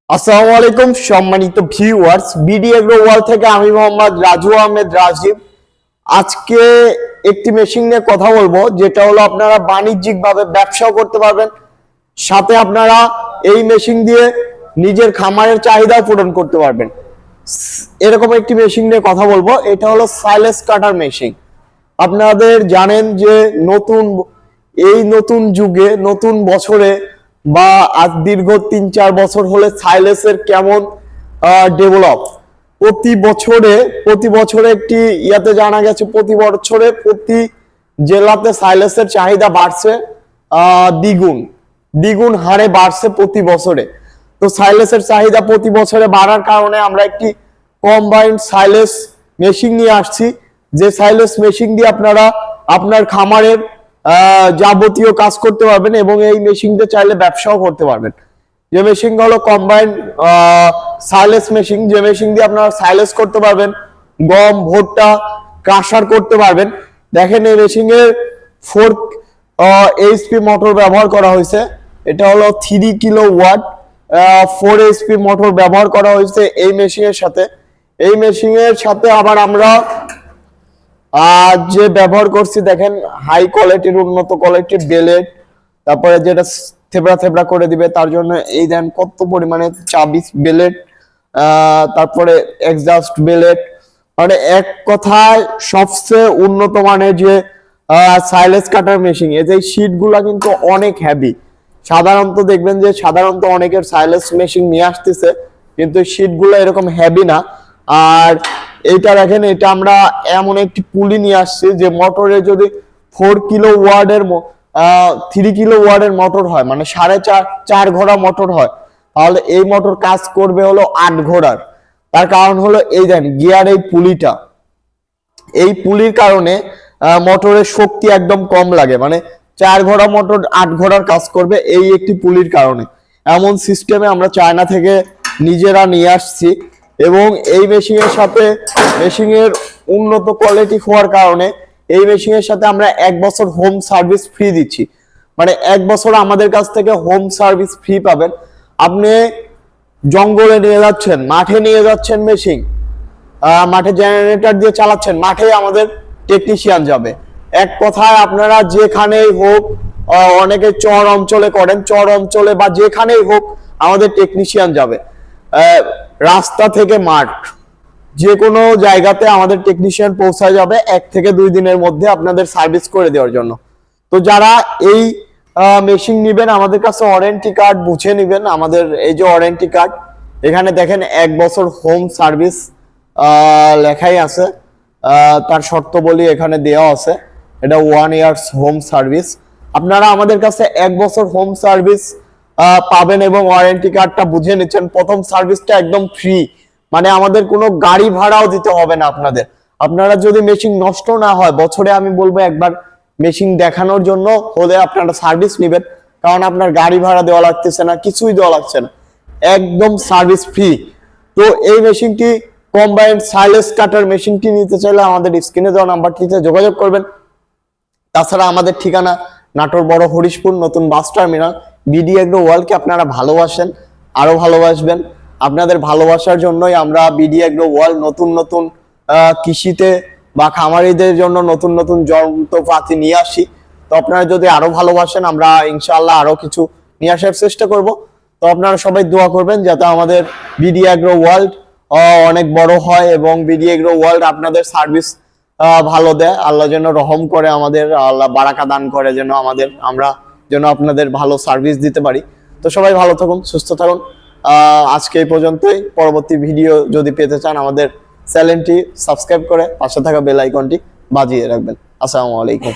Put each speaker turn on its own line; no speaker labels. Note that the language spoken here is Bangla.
আসসালামু আলাইকুম সম্মানিত ভিউয়ার্স, বিডি এগ্রো ওয়ার্ল্ড থেকে আমি মোহাম্মদ রাজু আহমেদ রাজীব। আজকে একটি মেশিন নিয়ে কথা বলবো, যেটা হলো আপনারা বাণিজ্যিকভাবে ব্যবসাও করতে পারবেন, সাথে আপনারা এই মেশিন দিয়ে নিজের খামারের চাহিদাও পূরণ করতে পারবেন। এরকম একটি মেশিন নিয়ে কথা বলবো, এটা হলো সাইলেজ কাটার মেশিন। আপনাদের জানেন যে নতুন যুগে, নতুন বছরে বা আজ দীর্ঘ 3-4 বছর হলে সাইলেসের কেমন ডেভেলপ প্রতি বছরে একটি ইয়াতে জানা গেছে, প্রতি বছরে প্রতি জেলাতে সাইলেসের চাহিদা বাড়ছে, দ্বিগুণ হারে বাড়ছে প্রতি বছরে। তো সাইলেসের চাহিদা প্রতি বছরে বাড়ার কারণে আমরা একটি কম্বাইন্ড সাইলেস মেশিন নিয়ে আসছি, যে সাইলেস মেশিন দিয়ে আপনারা আপনার খামারের যাবতীয় কাজ করতে পারবেন এবং এই মেশিনটা চাইলে ব্যবসাও করতে পারবেন। যে মেশিনটা হলো কম্বাইন্ড সাইলেস মেশিন, যে মেশিন দিয়ে আপনারা সাইলেস করতে পারবেন, গম ভুট্টা ক্রাশার করতে পারবেন। দেখেন এই মেশিনের 4 এইচপি মোটর ব্যবহার করা হয়েছে। এটা হলো 3 কিলোওয়াট 4 এইচপি মোটর ব্যবহার করা হয়েছে এই মেশিনের সাথে। এই মেশিনের সাথে আবার আমরা যে ব্যবহার করছি, দেখেন হাই কোয়ালিটির উন্নত কোয়ালিটির বেলেট, তারপরে যেটা থেবড়া করে দিবে তার জন্য এই দেন কত পরিমাণে চাবিস বেলেট, তারপরে এক্সজস্ট বেলেট, মানে এক কথায় সবচেয়ে উন্নত মানের যে সাইলেজ কাটার মেশিন। এই যে শীট গুলা কিন্তু অনেক হেভি। সাধারণত দেখবেন যে অনেকের সাইলেজ মেশিন নিয়ে আসতেছে, কিন্তু শীট গুলা এরকম হেভি না। আর এইটা দেখেন, এটা আমরা এমন একটি পুলি নিয়ে আসছি যে মোটরে যদি 4 কিলোওয়াটের 3 কিলোওয়াটের মোটর হয়, মানে 4.5 ঘোড়া মোটর হয়, তাহলে এই মোটর কাজ করবে হলো 8 ঘোড়ার। তার কারণ হলো এই দেন গিয়ার এই পুলির কারণে মোটরের শক্তি একদম কম লাগে, মানে 4 ঘোড়া মোটর 8 ঘোড়ার কাজ করবে এই একটি পুলির কারণে। এমন সিস্টেমে আমরা চায়না থেকে নিজেরা নিয়ে আসছি এবং এই মেশিনের সাথে মেশিনের উন্নত কোয়ালিটি হওয়ার কারণে এই মেশিনের সাথে আমরা 1 বছর হোম সার্ভিস ফ্রি দিচ্ছি। মানে 1 বছর আমাদের কাছ থেকে হোম সার্ভিস ফ্রি পাবেন। আপনি জঙ্গলে নিয়ে যাচ্ছেন, মাঠে নিয়ে যাচ্ছেন মেশিন, মাঠে জেনারেটর দিয়ে চালাচ্ছেন, মাঠে আমাদের টেকনিশিয়ান যাবে। এক কথায় আপনারা যেখানেই হোক, অনেকে চর অঞ্চলে করেন, চর অঞ্চলে বা যেখানেই হোক আমাদের টেকনিশিয়ান যাবে। রাস্তা থেকে মাঠ, যে কোনো জায়গাতে আমাদের টেকনিশিয়ান পৌঁছায় যাবে 1 থেকে 2 দিনের মধ্যে আপনাদের সার্ভিস করে দেওয়ার জন্য। তো যারা এই মেশিন নেবেন, আমাদের কাছে ওয়ারেন্টি কার্ড বুঝে নেবেন। আমাদের এই যে ওয়ারেন্টি কার্ড, এখানে দেখেন 1 বছর হোম সার্ভিস লেখাই আছে, তার শর্তাবলী এখানে দেওয়া আছে। এটা 1 ইয়ার্স হোম সার্ভিস। আপনারা আমাদের কাছে 1 বছর হোম সার্ভিস পাবেন এবং ওয়ারেন্টি কার্ডটা বুঝে নিচ্ছেন। প্রথম সার্ভিসটা একদম ফ্রি, মানে আমাদের কোনো গাড়ি ভাড়াও দিতে হবে না আপনাদের। আপনারা যদি মেশিন নষ্ট না হয়, বছরে আমি বলবো একবার মেশিন দেখানোর জন্য হলে আপনারা সার্ভিস নেবেন, কারণ আপনার গাড়ি ভাড়া দেওয়া লাগতেছে না, কিছুই দেওয়া লাগছে না, একদম সার্ভিস ফ্রি। তো এই মেশিনটি কম্বাইন্ড সাইলেজ কাটার মেশিনটি নিতে চাইলে আমাদের স্ক্রিনে দেওয়া নাম্বারটিতে যোগাযোগ করবেন। তাছাড়া আমাদের ঠিকানা নাটোর বড় হরিশপুর নতুন বাস টার্মিনাল। বিডি এগ্রো ওয়ার্ল্ডকে আপনারা ভালোবাসেন, আরো ভালোবাসবেন। আপনাদের ভালোবাসার জন্যই আমরা বিডি এগ্রো ওয়ার্ল্ড নতুন কৃষিতে বা খামারিদের জন্য নতুন যন্ত্রপাতি নিয়ে আসি। তো আপনারা যদি আরো ভালোবাসেন, আমরা ইনশাআল্লাহ আরো কিছু নিয়ে আসার চেষ্টা করব। তো আপনারা সবাই দোয়া করবেন যাতে আমাদের বিডি এগ্রো ওয়ার্ল্ড অনেক বড় হয় এবং বিডি এগ্রো ওয়ার্ল্ড আপনাদের সার্ভিস ভালো দেয়। আল্লাহ যেন রহম করে, আমাদের আল্লাহ বারাকা দান করে, আমরা যেন আপনাদের ভালো সার্ভিস দিতে পারি। তো সবাই ভালো থাকুন, সুস্থ থাকুন। আজকে এই পর্যন্তই। পরবর্তী ভিডিও যদি পেতে চান, আমাদের চ্যানেলটি সাবস্ক্রাইব করে পাশে থাকা বেল আইকনটি বাজিয়ে রাখবেন। আসসালামু আলাইকুম।